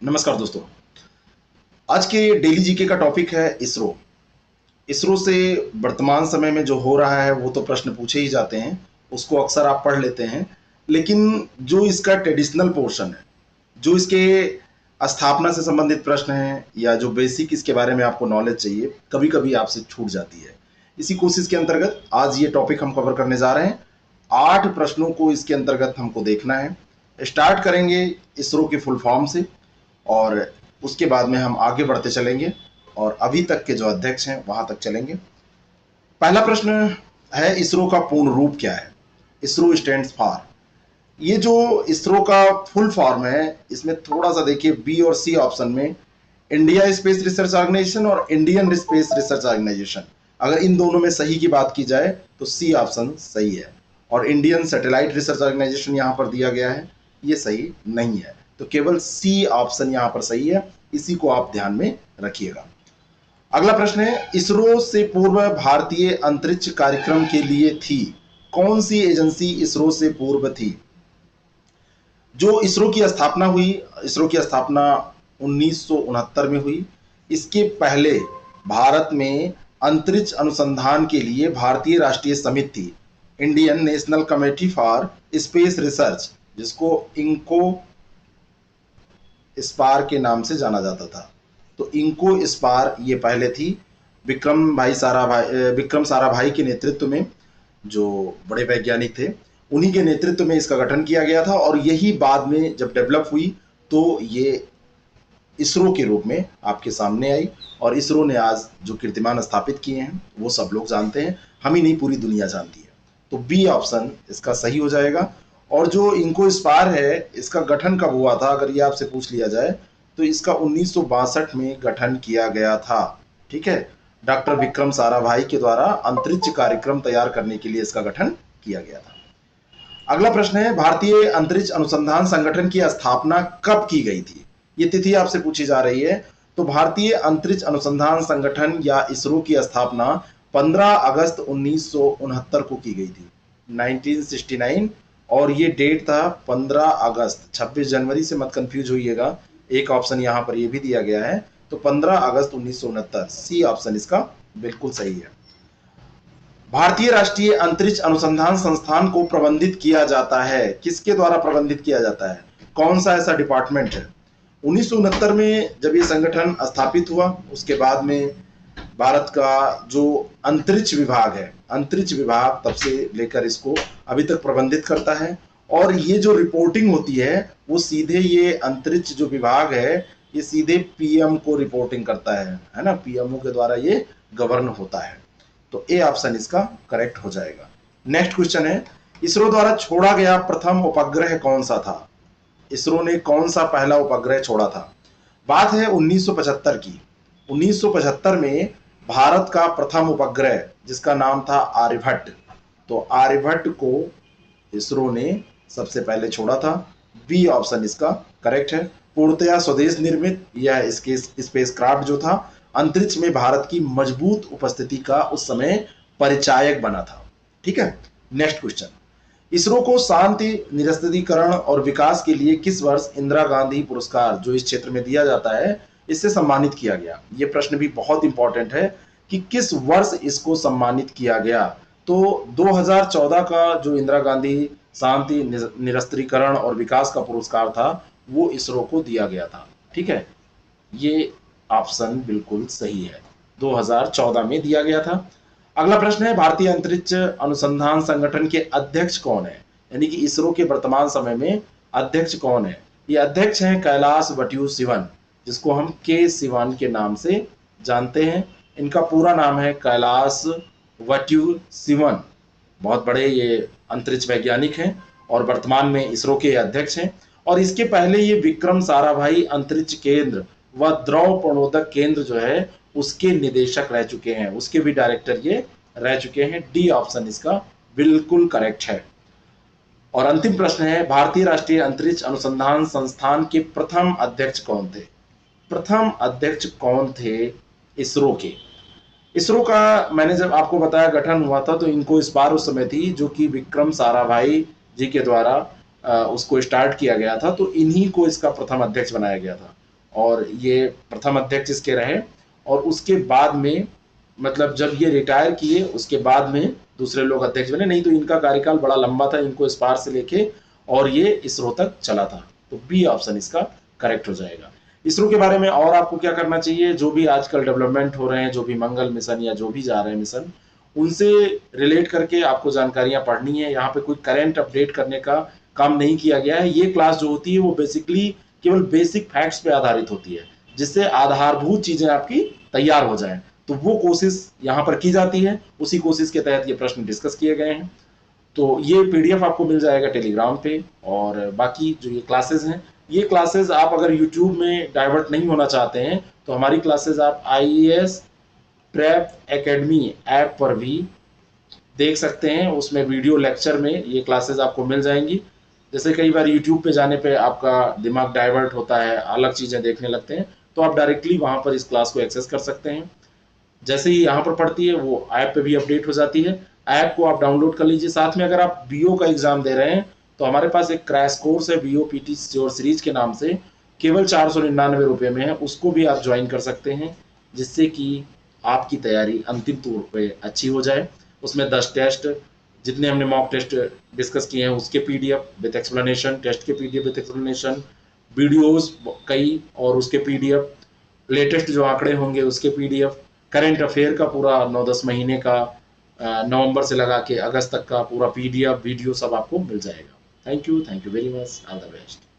नमस्कार दोस्तों। आज के डेली जीके का टॉपिक है इसरो। इसरो से वर्तमान समय में जो हो रहा है वो तो प्रश्न पूछे ही जाते हैं, उसको अक्सर आप पढ़ लेते हैं। लेकिन जो इसका ट्रेडिशनल पोर्शन है, जो इसके स्थापना से संबंधित प्रश्न हैं या जो बेसिक इसके बारे में आपको नॉलेज चाहिए, कभी कभी आपसे छूट जाती है। इसी कोशिश के अंतर्गत आज ये टॉपिक हम कवर करने जा रहे हैं। 8 प्रश्नों को इसके अंतर्गत हमको देखना है। स्टार्ट करेंगे इसरो के फुल फॉर्म से और उसके बाद में हम आगे बढ़ते चलेंगे और अभी तक के जो अध्यक्ष हैं वहां तक चलेंगे। पहला प्रश्न है, इसरो का पूर्ण रूप क्या है? ISRO stands for. ये जो इसरो का फुल फॉर्म है, इसमें थोड़ा सा देखिए बी और सी ऑप्शन में इंडिया स्पेस रिसर्च ऑर्गेनाइजेशन और इंडियन स्पेस रिसर्च ऑर्गेनाइजेशन, अगर इन दोनों में सही की बात की जाए तो सी ऑप्शन सही है। और इंडियन सैटेलाइट रिसर्च ऑर्गेनाइजेशन यहां पर दिया गया है, ये सही नहीं है। तो केवल सी ऑप्शन यहां पर सही है, इसी को आप ध्यान में रखिएगा। अगला प्रश्न है, इसरो से पूर्व भारतीय अंतरिक्ष कार्यक्रम के लिए थी कौन सी एजेंसी? इसरो से पूर्व थी जो इसरो की स्थापना हुई, इसरो की स्थापना 1969 में हुई। इसके पहले भारत में अंतरिक्ष अनुसंधान के लिए भारतीय राष्ट्रीय समिति थी, Indian national committee for space research, जिसको इंको स्पार के नाम से जाना जाता था। तो इंको स्पार ये पहले थी, विक्रम साराभाई के नेतृत्व में, जो बड़े वैज्ञानिक थे, उन्हीं के नेतृत्व में इसका गठन किया गया था। और यही बाद में जब डेवलप हुई तो ये इसरो के रूप में आपके सामने आई। और इसरो ने आज जो कीर्तिमान स्थापित किए हैं वो सब लोग जानते हैं, हम ही नहीं पूरी दुनिया जानती है। तो बी ऑप्शन इसका सही हो जाएगा। और जो इनको स्पार है, इसका गठन कब हुआ था अगर ये आपसे पूछ लिया जाए तो इसका 1962 में गठन किया गया था। ठीक है, डॉक्टर विक्रम साराभाई के द्वारा अंतरिक्ष कार्यक्रम तैयार करने के लिए इसका गठन किया गया था। अगला प्रश्न है, भारतीय अंतरिक्ष अनुसंधान संगठन की स्थापना कब की गई थी? ये तिथि आपसे पूछी जा रही है। तो भारतीय अंतरिक्ष अनुसंधान संगठन या इसरो की स्थापना 15 अगस्त 1969 को की गई थी, 1969। और ये डेट था 15 अगस्त, 26 जनवरी से मत कंफ्यूज होइएगा, एक ऑप्शन यहाँ पर ये भी दिया गया है। तो 15 अगस्त 1969, सी ऑप्शन इसका बिल्कुल सही है। भारतीय राष्ट्रीय अंतरिक्ष अनुसंधान संस्थान को प्रबंधित किया जाता है, किसके द्वारा प्रबंधित किया जाता है? कौन सा ऐसा डिपार्टमेंट है? 1969 में जब ये संगठन स्थापित हुआ, उसके बाद में भारत का जो अंतरिक्ष विभाग है, अंतरिक्ष विभाग तब से लेकर इसको अभी तक प्रबंधित करता है। और ये जो रिपोर्टिंग होती है वो सीधे, ये अंतरिक्ष जो विभाग है ये सीधे पीएम को रिपोर्टिंग करता है ना, पीएमओ के द्वारा ये गवर्न होता है। तो ए ऑप्शन इसका करेक्ट हो जाएगा। नेक्स्ट क्वेश्चन है, इसरो द्वारा छोड़ा गया प्रथम उपग्रह कौन सा था? इसरो ने कौन सा पहला उपग्रह छोड़ा था? बात है 1975 की। 1975 में भारत का प्रथम उपग्रह जिसका नाम था आर्यभट्ट, तो आर्यभट्ट को इसरो ने सबसे पहले छोड़ा था। बी ऑप्शन इसका करेक्ट है। पूर्णतया स्वदेश निर्मित यह स्पेसक्राफ्ट जो था, अंतरिक्ष में भारत की मजबूत उपस्थिति का उस समय परिचायक बना था। ठीक है, नेक्स्ट क्वेश्चन, इसरो को शांति, निरस्त्रीकरण और विकास के लिए किस वर्ष इंदिरा गांधी पुरस्कार जो इस क्षेत्र में दिया जाता है, इससे सम्मानित किया गया? ये प्रश्न भी बहुत इंपॉर्टेंट है कि किस वर्ष इसको सम्मानित किया गया। तो 2014 का जो इंदिरा गांधी शांति, निरस्त्रीकरण और विकास का पुरस्कार था वो इसरो को दिया गया था। ठीक है, ये ऑप्शन बिल्कुल सही है, 2014 में दिया गया था। अगला प्रश्न है, भारतीय अंतरिक्ष अनुसंधान संगठन के अध्यक्ष कौन है? यानी कि इसरो के वर्तमान समय में अध्यक्ष कौन है? ये अध्यक्ष हैं कैलाश वट्यूसिवन, जिसको हम के सिवन के नाम से जानते हैं। इनका पूरा नाम है कैलाश वट्यूसिवन। बहुत बड़े ये अंतरिक्ष वैज्ञानिक हैं और वर्तमान में इसरो के अध्यक्ष हैं। और इसके पहले ये विक्रम साराभाई अंतरिक्ष केंद्र व द्रव प्रणोदक केंद्र जो है उसके निदेशक रह चुके हैं, उसके भी डायरेक्टर ये रह चुके हैं। डी ऑप्शन इसका बिल्कुल करेक्ट है। और अंतिम प्रश्न है, भारतीय राष्ट्रीय अंतरिक्ष अनुसंधान संस्थान के प्रथम अध्यक्ष कौन थे? प्रथम अध्यक्ष कौन थे इसरो के? इसरो का मैंने जब आपको बताया गठन हुआ था तो इनको इस बार उस समय थी जो कि विक्रम साराभाई जी के द्वारा उसको स्टार्ट किया गया था, तो इन्हीं को इसका प्रथम अध्यक्ष बनाया गया था। और ये प्रथम अध्यक्ष इसके रहे, और उसके बाद में मतलब जब ये रिटायर किए उसके बाद में दूसरे लोग अध्यक्ष बने, नहीं तो इनका कार्यकाल बड़ा लंबा था, इनको इस पार से लेके और ये इसरो तक चला था। तो बी ऑप्शन इसका करेक्ट हो जाएगा। इसरो के बारे में और आपको क्या करना चाहिए, जो भी आजकल डेवलपमेंट हो रहे हैं, जो भी मंगल मिशन या जो भी जा रहे हैं मिशन, उनसे रिलेट करके आपको जानकारियां पढ़नी है। यहाँ पे कोई करंट अपडेट करने का काम नहीं किया गया है। ये क्लास जो होती है वो बेसिकली केवल बेसिक फैक्ट्स पे आधारित होती है, जिससे आधारभूत चीजें आपकी तैयार हो जाएं। तो वो कोशिश यहाँ पर की जाती है, उसी कोशिश के तहत ये प्रश्न डिस्कस किए गए हैं। तो ये पीडीएफ आपको मिल जाएगा टेलीग्राम पे। और बाकी जो ये क्लासेस हैं, ये क्लासेस आप अगर यूट्यूब में डाइवर्ट नहीं होना चाहते हैं तो हमारी क्लासेस आप आईएएस प्रेप एकेडमी ऐप पर भी देख सकते हैं। उसमें वीडियो लेक्चर में ये क्लासेस आपको मिल जाएंगी। जैसे कई बार यूट्यूब पे जाने पे आपका दिमाग डाइवर्ट होता है, अलग चीज़ें देखने लगते हैं, तो आप डायरेक्टली वहाँ पर इस क्लास को एक्सेस कर सकते हैं। जैसे ही यहाँ पर पढ़ती है वो ऐप पे भी अपडेट हो जाती है। ऐप को आप डाउनलोड कर लीजिए। साथ में अगर आप बीओ का एग्जाम दे रहे हैं तो हमारे पास एक क्रैश कोर्स है बीओ पीटी श्योर सीरीज के नाम से, केवल 499 रुपये में है, उसको भी आप ज्वाइन कर सकते हैं, जिससे कि आपकी तैयारी अंतिम तौर पे अच्छी हो जाए। उसमें 10 टेस्ट, जितने हमने मॉक टेस्ट डिस्कस किए हैं उसके पीडीएफ विद एक्सप्लेनेशन, टेस्ट के पीडीएफ विद एक्सप्लेनेशन, वीडियोस कई और उसके पीडीएफ, लेटेस्ट जो आंकड़े होंगे उसके पीडीएफ, करंट अफेयर का पूरा 9-10 महीने का नवंबर से लगा के अगस्त तक का पूरा पीडीएफ वीडियो सब आपको मिल जाएगा। Thank you very much, all the best.